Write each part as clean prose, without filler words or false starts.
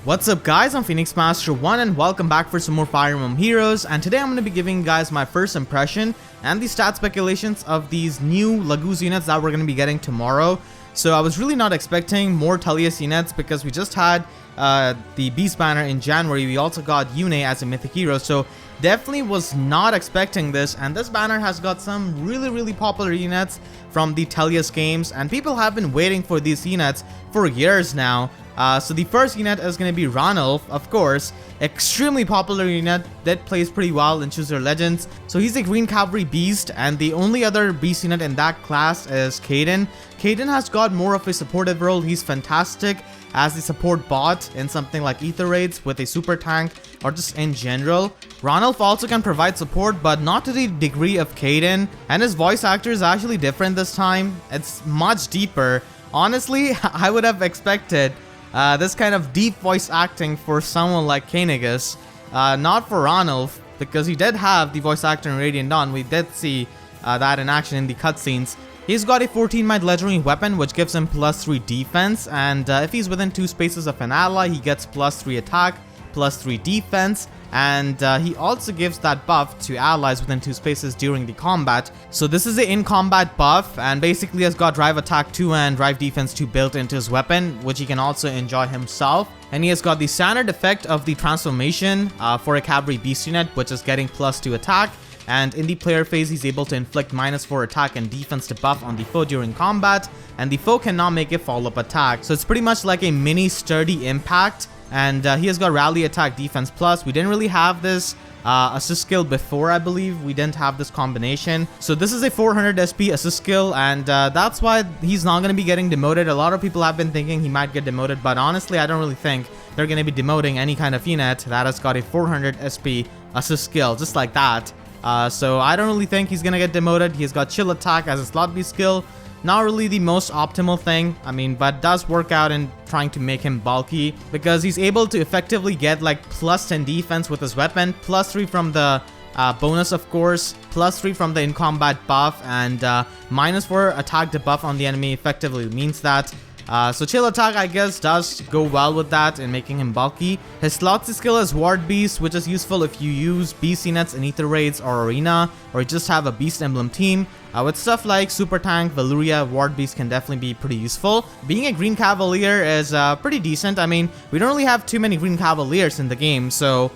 What's up guys, I'm Phoenix Master 1 and welcome back for some more Fire Emblem Heroes, and today I'm going to be giving you guys my first impression and the stat speculations of these new Laguz units that we're going to be getting tomorrow. So I was really not expecting more Tellius units because we just had the Beast banner in January. We also got Yune as a mythic hero, so definitely was not expecting this. And this banner has got some really popular units from the Tellius games, and people have been waiting for these units for years now. So the first unit is going to be Ranulf, of course, extremely popular unit that plays pretty well in Choose Your Legends. So he's a green cavalry beast, and the only other beast unit in that class is Caden. Caden has got more of a supportive role. He's fantastic as the support bot in something like Ether Raids with a super tank or just in general. Ranulf also can provide support, but not to the degree of Caden, and his voice actor is actually different this time. It's much deeper. Honestly, I would have expected this kind of deep voice acting for someone like Caineghis, not for Ranulf, because he did have the voice actor in Radiant Dawn. We did see that in action in the cutscenes. He's got a 14-might legendary weapon which gives him +3 defense, and if he's within 2 spaces of an ally, he gets +3 attack, +3 defense, and he also gives that buff to allies within 2 spaces during the combat. So this is an in-combat buff, and basically has got drive attack 2 and drive defense 2 built into his weapon, which he can also enjoy himself. And he has got the standard effect of the transformation for a cavalry beast unit, which is getting +2 attack. And in the player phase, he's able to inflict -4 attack and defense debuff on the foe during combat, and the foe cannot make a follow-up attack. So it's pretty much like a mini sturdy impact. And he has got rally attack defense plus. We didn't really have this assist skill before, I believe. We didn't have this combination. So this is a 400 SP assist skill, and that's why he's not going to be getting demoted. A lot of people have been thinking he might get demoted, but honestly, I don't really think they're going to be demoting any kind of unit that has got a 400 SP assist skill, just like that. So I don't really think he's going to get demoted. He's got chill attack as a slot B skill. Not really the most optimal thing, I mean, but does work out in trying to make him bulky, because he's able to effectively get like +10 defense with his weapon, +3 from the bonus, of course, +3 from the in-combat buff, and -4 attack debuff on the enemy effectively means that. So chill attack, I guess, does go well with that in making him bulky. His slot C skill is Ward Beast, which is useful if you use beast units in Ether Raids or Arena, or you just have a Beast Emblem team. With stuff like Super Tank, Valuria, Ward Beast can definitely be pretty useful. Being a Green Cavalier is pretty decent. I mean, we don't really have too many Green Cavaliers in the game, so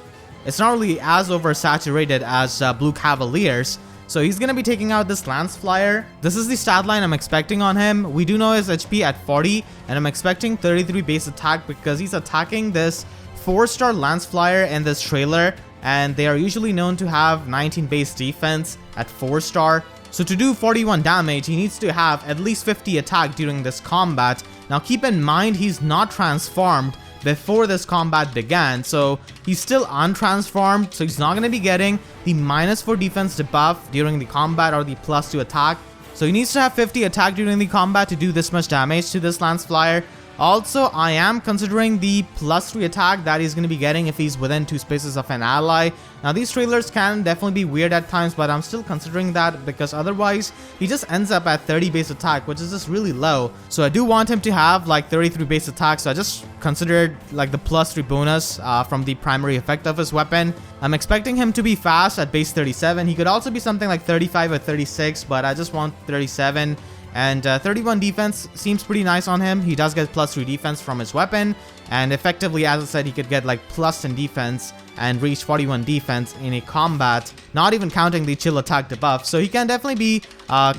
it's not really as oversaturated as Blue Cavaliers. So he's going to be taking out this Lance Flyer. This is the stat line I'm expecting on him. We do know his HP at 40, and I'm expecting 33 base attack because he's attacking this 4-star Lance Flyer in this trailer, and they are usually known to have 19 base defense at 4-star. So to do 41 damage, he needs to have at least 50 attack during this combat. Now keep in mind, he's not transformed before this combat began, so he's still untransformed, so he's not going to be getting the -4 defense debuff during the combat or the +2 attack. So he needs to have 50 attack during the combat to do this much damage to this Lance Flyer. Also, I am considering the +3 attack that he's going to be getting if he's within 2 spaces of an ally. Now, these trailers can definitely be weird at times, but I'm still considering that because otherwise, he just ends up at 30 base attack, which is just really low. So I do want him to have like 33 base attack, so I just considered like the +3 bonus from the primary effect of his weapon. I'm expecting him to be fast at base 37. He could also be something like 35 or 36, but I just want 37. And 31 defense seems pretty nice on him. He does get +3 defense from his weapon, and effectively, as I said, he could get like +10 defense and reach 41 defense in a combat, not even counting the chill attack debuff. So he can definitely be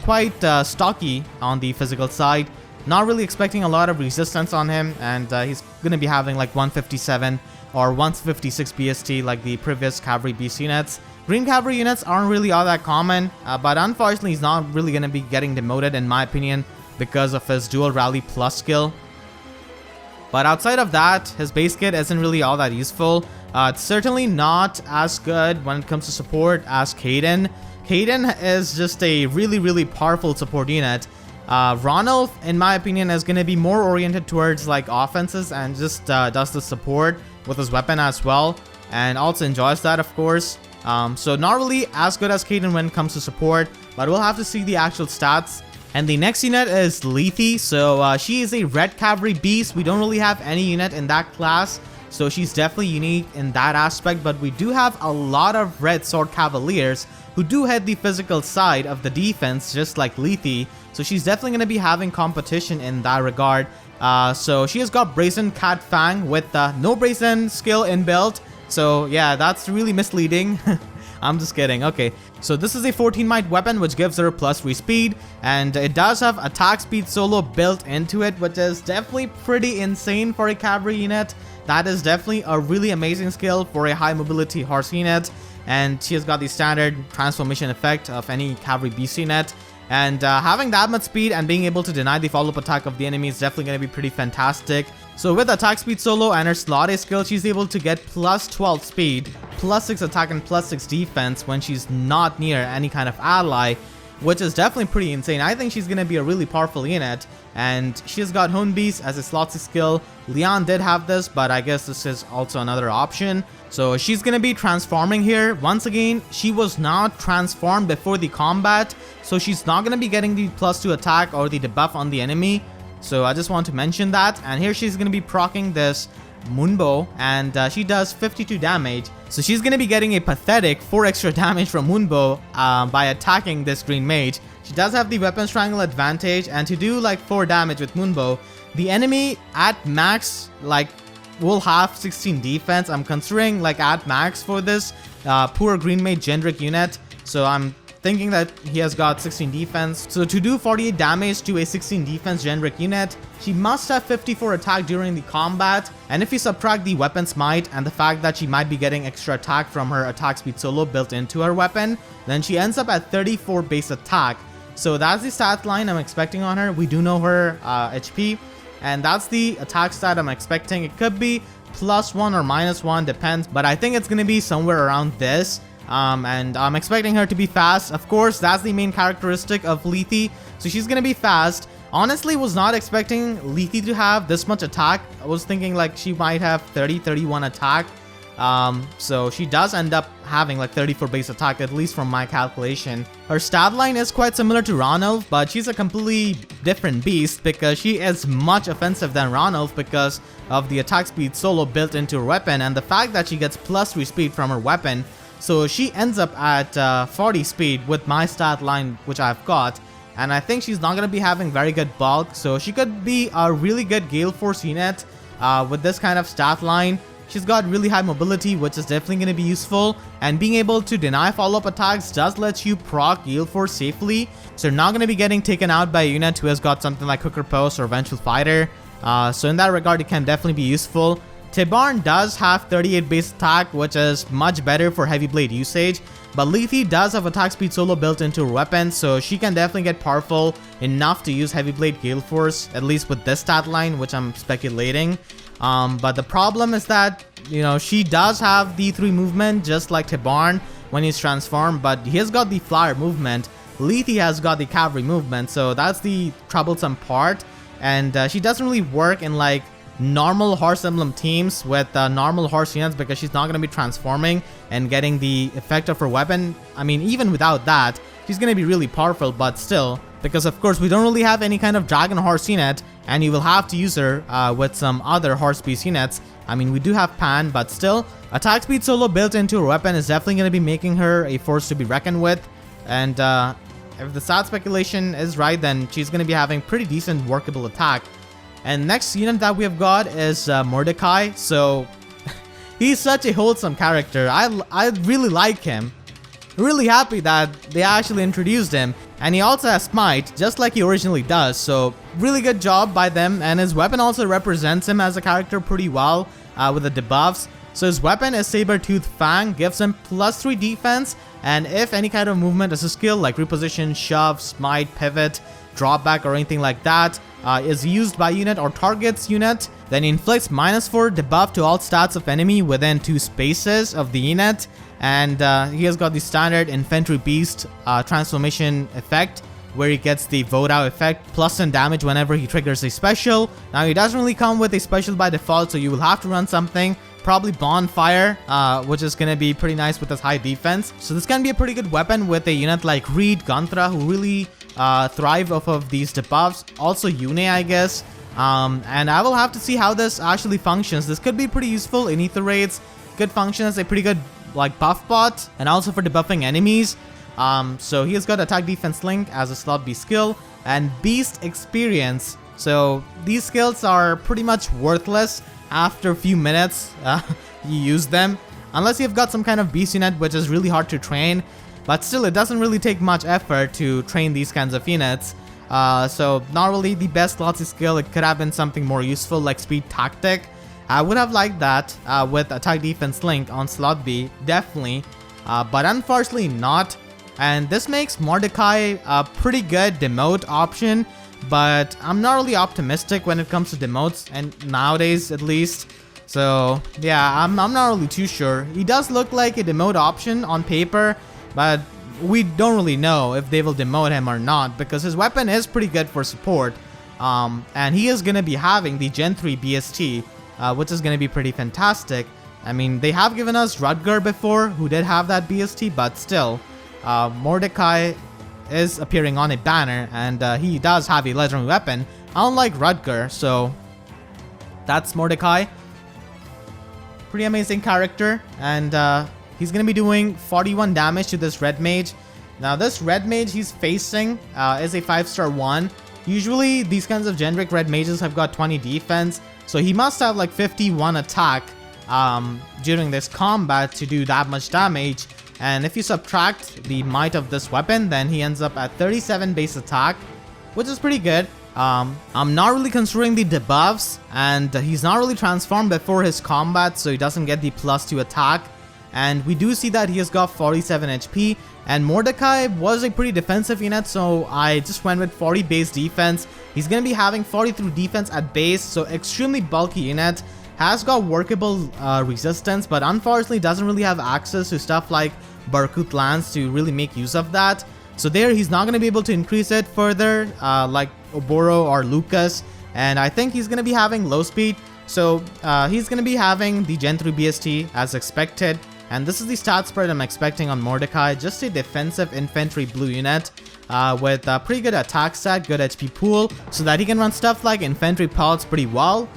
quite stocky on the physical side. Not really expecting a lot of resistance on him, and he's going to be having like 157 or 156 BST like the previous cavalry beast units. Green cavalry units aren't really all that common, but unfortunately he's not really going to be getting demoted in my opinion because of his dual rally plus skill. But outside of that, his base kit isn't really all that useful. It's certainly not as good when it comes to support as Caden. Caden is just a really powerful support unit. Ranulf, in my opinion, is going to be more oriented towards like offenses and just does the support with his weapon as well, and also enjoys that, of course. So not really as good as Caden when it comes to support, but we'll have to see the actual stats. And the next unit is Lethe. So she is a red cavalry beast. We don't really have any unit in that class. so she's definitely unique in that aspect. But we do have a lot of red sword cavaliers who do hit the physical side of the defense, just like Lethe, so she's definitely going to be having competition in that regard. So she has got Brazen Cat Fang with no Brazen skill inbuilt, so yeah, that's really misleading. I'm just kidding. Okay, so this is a 14 might weapon which gives her +3 speed, and it does have attack speed solo built into it, which is definitely pretty insane for a cavalry unit. That is definitely a really amazing skill for a high mobility horse unit, and she has got the standard transformation effect of any cavalry beast unit. And having that much speed and being able to deny the follow-up attack of the enemy is definitely going to be pretty fantastic. So with attack speed solo and her Slade skill, she's able to get +12 speed, +6 attack, and +6 defense when she's not near any kind of ally, which is definitely pretty insane. I think she's going to be a really powerful unit. And she has got Hone Beast as a Slotzy skill. Leon did have this, but I guess this is also another option. So she's going to be transforming here. Once again, she was not transformed before the combat, so she's not going to be getting the +2 attack or the debuff on the enemy. So I just want to mention that. And here she's going to be proccing this Moonbow, and she does 52 damage. So she's going to be getting a pathetic 4 extra damage from Moonbow by attacking this green mage. She does have the weapons triangle advantage, and to do like 4 damage with Moonbow, the enemy at max like will have 16 defense. I'm considering like at max for this poor green mage generic unit, so I'm thinking that he has got 16 defense. So to do 48 damage to a 16 defense generic unit, she must have 54 attack during the combat. And if you subtract the weapon smite and the fact that she might be getting extra attack from her attack speed solo built into her weapon, then she ends up at 34 base attack. So that's the stat line I'm expecting on her. We do know her HP, and that's the attack stat I'm expecting. It could be +1 or -1, depends, but I think it's going to be somewhere around this. And I'm expecting her to be fast. Of course, that's the main characteristic of Lethe, so she's going to be fast. Honestly, was not expecting Lethe to have this much attack. I was thinking like she might have 31 attack. So she does end up having like 34 base attack, at least from my calculation. Her stat line is quite similar to Ranulf, but she's a completely different beast because she is much offensive than Ranulf because of the attack speed solo built into her weapon and the fact that she gets +3 speed from her weapon. So she ends up at 40 speed with my stat line, which I've got. And I think she's not going to be having very good bulk, so she could be a really good Gale Force unit with this kind of stat line. She's got really high mobility, which is definitely going to be useful, and being able to deny follow-up attacks does let you proc Gale Force safely, so you're not going to be getting taken out by a unit who has got something like Hooker Post or Vengeful Fighter. So in that regard, it can definitely be useful. Tibarn does have 38 base attack, which is much better for heavy blade usage, but Lethe does have attack speed solo built into her weapon, so she can definitely get powerful enough to use heavy blade Gale Force, at least with this stat line, which I'm speculating. But the problem is that, you know, she does have the 3 movement just like Tibarn when he's transformed, but he has got the flyer movement. Lethe has got the cavalry movement, so that's the troublesome part. And she doesn't really work in like normal horse emblem teams with normal horse units because she's not going to be transforming and getting the effect of her weapon. I mean, even without that, she's going to be really powerful, but still, because of course we don't really have any kind of dragon horse unit, and you will have to use her with some other horse beast units. I mean, we do have Pan, but still, attack speed solo built into her weapon is definitely going to be making her a force to be reckoned with. And if the stat speculation is right, then she's going to be having pretty decent workable attack. And next unit that we have got is Mordecai. So he's such a wholesome character. I really like him. Really happy that they actually introduced him. And he also has Smite, just like he originally does. So really good job by them. And his weapon also represents him as a character pretty well with the debuffs. So his weapon is Saber-Tooth Fang, gives him +3 defense. And if any kind of movement as a skill like reposition, shove, smite, pivot, drop back or anything like that is used by unit or targets unit, then he inflicts -4 debuff to all stats of enemy within 2 spaces of the unit. And he has got the standard infantry beast transformation effect, where he gets the vote out effect +10 damage whenever he triggers a special. Now he doesn't really come with a special by default, so you will have to run something, probably Bonfire, which is gonna be pretty nice with his high defense. So this can be a pretty good weapon with a unit like Reed, Gantra, who really thrive off of these debuffs. Also Yune, I guess. And I will have to see how this actually functions. This could be pretty useful in Ether raids. Could function as a pretty good like buff bot, and also for debuffing enemies. So he has got attack defense link as a slot B skill, and beast experience. So these skills are pretty much worthless after a few minutes you use them, unless you've got some kind of beast unit, which is really hard to train. But still, it doesn't really take much effort to train these kinds of units. So not really the best Lethe skill. It could have been something more useful like speed tactic. I would have liked that with attack defense link on slot B, definitely, but unfortunately not. And this makes Mordecai a pretty good demote option, but I'm not really optimistic when it comes to demotes, and nowadays at least. So yeah, I'm not really too sure. He does look like a demote option on paper, but we don't really know if they will demote him or not, because his weapon is pretty good for support, and he is going to be having the Gen 3 BST, which is going to be pretty fantastic. I mean, they have given us Rudger before, who did have that BST, but still, Mordecai is appearing on a banner, and he does have a legendary weapon, unlike Rudger. So that's Mordecai. Pretty amazing character, and he's going to be doing 41 damage to this red mage. Now this red mage he's facing is a 5-star 1. Usually these kinds of generic red mages have got 20 defense, so he must have like 51 attack during this combat to do that much damage. And if you subtract the might of this weapon, then he ends up at 37 base attack, which is pretty good. I'm not really considering the debuffs, and he's not really transformed before his combat, so he doesn't get the +2 attack. And we do see that he has got 47 HP, and Mordecai was a pretty defensive unit, so I just went with 40 base defense. He's going to be having 43 defense at base, so extremely bulky unit. Has got workable resistance, but unfortunately doesn't really have access to stuff like Barkut lands to really make use of that. So there, he's not going to be able to increase it further like Oboro or Lucas, and I think he's going to be having low speed. So he's going to be having the Gen 3 BST as expected. And this is the stat spread I'm expecting on Mordecai. Just a defensive infantry blue unit with a pretty good attack stat, good HP pool, so that he can run stuff like infantry pellets pretty well.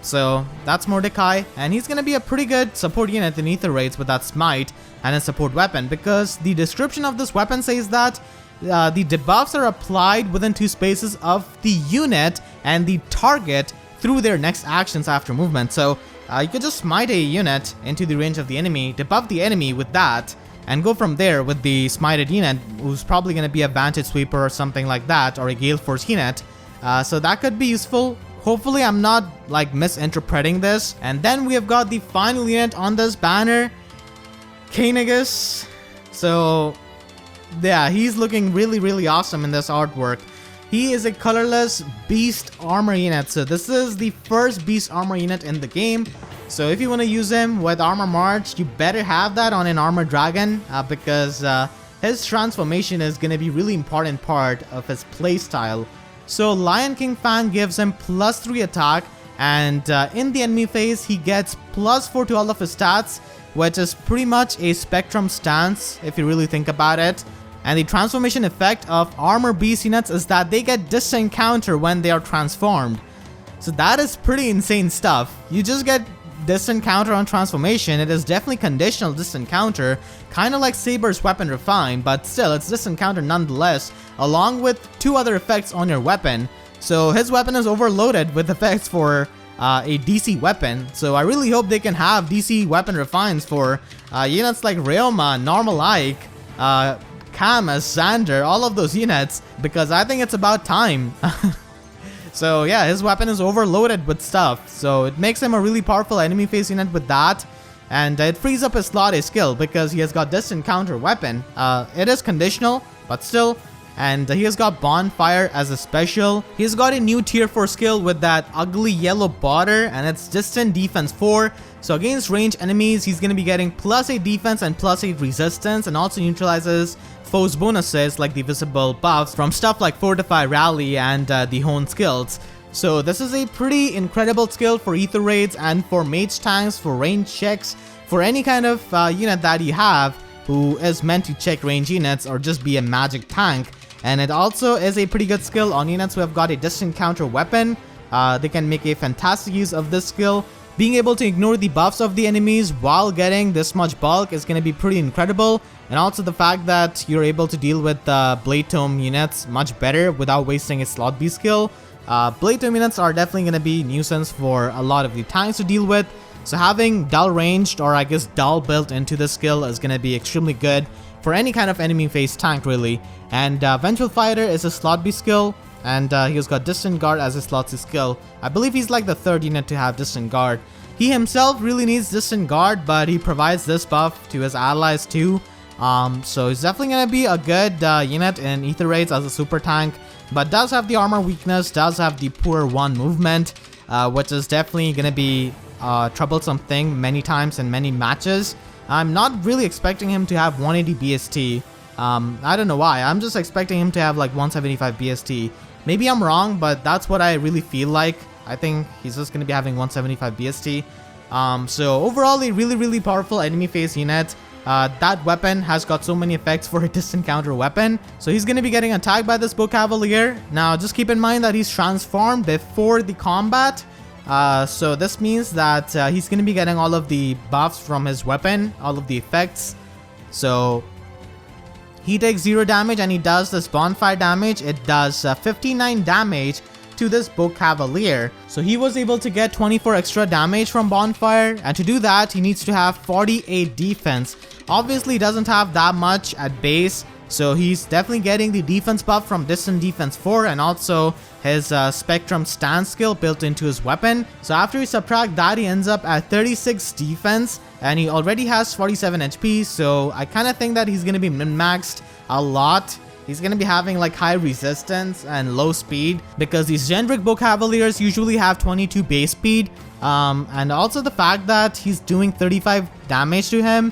So that's Mordecai, and he's going to be a pretty good support unit in Ether raids with that smite and a support weapon, because the description of this weapon says that the debuffs are applied within 2 spaces of the unit and the target through their next actions after movement. So you could just smite a unit into the range of the enemy, debuff the enemy with that, and go from there with the smited unit, who's probably going to be a Vantage Sweeper or something like that, or a Gale Force unit. So that could be useful. Hopefully I'm not like misinterpreting this. And then we have got the final unit on this banner, Caineghis. So yeah, he's looking really awesome in this artwork. He is a colorless beast armor unit. So this is the first beast armor unit in the game. So if you want to use him with armor march, you better have that on an armor dragon, because his transformation is going to be really important part of his playstyle. So Lion King Fan gives him +3 attack, and in the enemy phase he gets +4 to all of his stats, which is pretty much a spectrum stance if you really think about it. And the transformation effect of armor beast units is that they get disencounter when they are transformed. So that is pretty insane stuff. You just get disencounter on transformation. It is definitely conditional disencounter, kind of like Saber's weapon refined, but still it's disencounter nonetheless, along with 2 other effects on your weapon. So his weapon is overloaded with effects for a DC weapon. So I really hope they can have DC weapon refines for units like Ryoma, Normal Ike, Camus, Xander, all of those units, because I think it's about time. So yeah, his weapon is overloaded with stuff, so it makes him a really powerful enemy face unit with that, and it frees up his slot A skill because he has got disencounter weapon. It is conditional, but still, and he has got bonfire as a special. He's got a new tier 4 skill with that ugly yellow border, and it's distant defense 4. So against range enemies, he's going to be getting +8 defense and +8 resistance, and also neutralizes foes bonuses like the visible buffs from stuff like Fortify, Rally, and the Hone skills. So this is a pretty incredible skill for Ether raids and for mage tanks, for range checks, for any kind of unit that you have who is meant to check range units or just be a magic tank. And it also is a pretty good skill on units who have got a distant counter weapon, they can make a fantastic use of this skill. Being able to ignore the buffs of the enemies while getting this much bulk is going to be pretty incredible. And also the fact that you're able to deal with Blade Tome units much better without wasting a slot B skill. Blade Tome units are definitely going to be nuisance for a lot of the tanks to deal with. So having dull ranged, or I guess dull built into the skill, is going to be extremely good for any kind of enemy phase tank really. And Vengeful Fighter is a slot B skill. And he's got Distant Guard as his slot C skill. I believe he's like the third unit to have Distant Guard. He himself really needs Distant Guard, but he provides this buff to his allies too. So he's definitely going to be a good unit in Ether Raids as a super tank. But does have the armor weakness, does have the poor 1 movement, which is definitely going to be a troublesome thing many times in many matches. I'm not really expecting him to have 180 BST. I don't know why. I'm just expecting him to have like 175 BST. Maybe I'm wrong, but that's what I really feel like. I think he's just going to be having 175 BST. So overall, a really powerful enemy phase unit. That weapon has got so many effects for a distant counter weapon. So he's going to be getting attacked by this Bow Cavalier. Now, just keep in mind that he's transformed before the combat. So this means that he's going to be getting all of the buffs from his weapon, all of the effects. So he takes 0 damage and he does this bonfire damage. It does 59 damage to this Bow Cavalier. So he was able to get 24 extra damage from bonfire, and to do that he needs to have 48 defense. Obviously he doesn't have that much at base, so he's definitely getting the defense buff from Distant Defense 4 and also his Spectrum Stance skill built into his weapon. So after you subtract that, he ends up at 36 defense and he already has 47 HP. So I kind of think that he's going to be min-maxed a lot. He's going to be having like high resistance and low speed because these generic Bow Cavaliers usually have 22 base speed. And also the fact that he's doing 35 damage to him,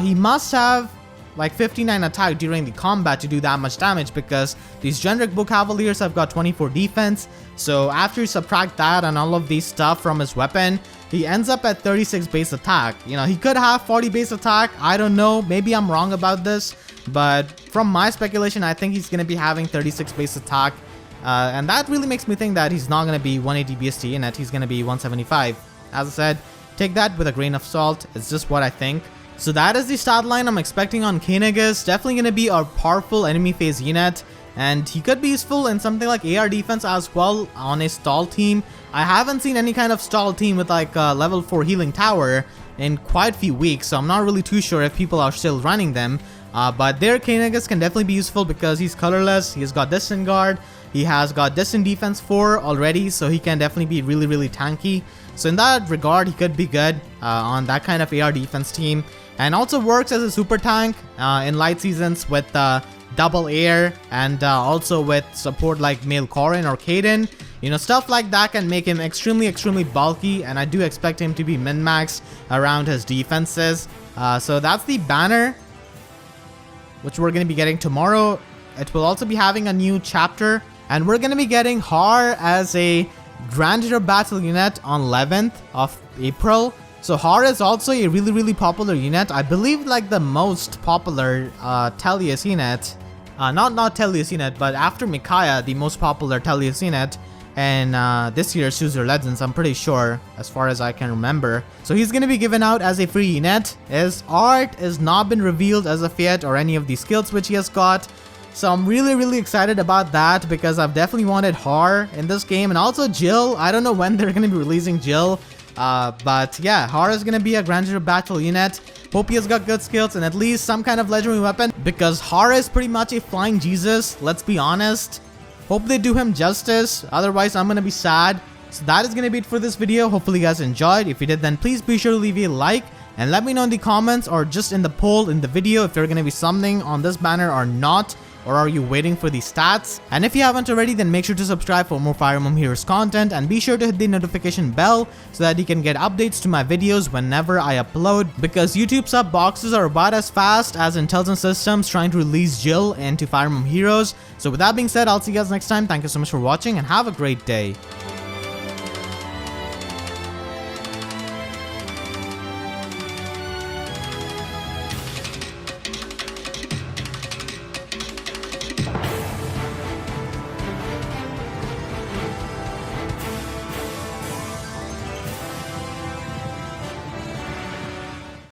he must have like 59 attack during the combat to do that much damage, because these generic Bow Cavaliers have got 24 defense. So after you subtract that and all of these stuff from his weapon, he ends up at 36 base attack. You know, he could have 40 base attack. I don't know. Maybe I'm wrong about this. But from my speculation, I think he's going to be having 36 base attack. And that really makes me think that he's not going to be 180 BST in it. He's going to be 175. As I said, take that with a grain of salt. It's just what I think. So that is the stat line I'm expecting on Caineghis. Definitely going to be a powerful enemy phase unit. And he could be useful in something like AR defense as well on a stall team. I haven't seen any kind of stall team with like a level 4 healing tower in quite a few weeks. So I'm not really too sure if people are still running them. But their Caineghis can definitely be useful because he's colorless. He's got Distant Guard. He has got Distant Defense 4 already. So he can definitely be really tanky. So in that regard, he could be good on that kind of AR defense team. And also works as a super tank in light seasons with double air and also with support like Male Corrin or Caden. You know, stuff like that can make him extremely bulky, and I do expect him to be min-maxed around his defenses. So that's the banner, which we're going to be getting tomorrow. It will also be having a new chapter, and we're going to be getting Har as a Grandeur Battle unit on 11th of April. So Har is also a really popular unit. I believe like the most popular Tellius unit. Not Tellius unit, but after Micaiah, the most popular Tellius unit in this year's User Legends, I'm pretty sure, as far as I can remember. So he's going to be given out as a free unit. His art has not been revealed as of yet, or any of the skills which he has got. So I'm really excited about that, because I've definitely wanted Har in this game. And also Jill. I don't know when they're going to be releasing Jill. But yeah, Har is going to be a Grandeur Battle unit. Hope he has got good skills and at least some kind of legendary weapon, because Har is pretty much a flying Jesus, let's be honest. Hope they do him justice, otherwise I'm going to be sad. So that is going to be it for this video. Hopefully you guys enjoyed. If you did, then please be sure to leave a like and let me know in the comments or just in the poll in the video if you're going to be summoning on this banner or not. Or are you waiting for the stats? And if you haven't already, then make sure to subscribe for more Fire Emblem Heroes content, and be sure to hit the notification bell so that you can get updates to my videos whenever I upload, because YouTube sub boxes are about as fast as Intelligent Systems trying to release Jill into Fire Emblem Heroes. So with that being said, I'll see you guys next time. Thank you so much for watching and have a great day.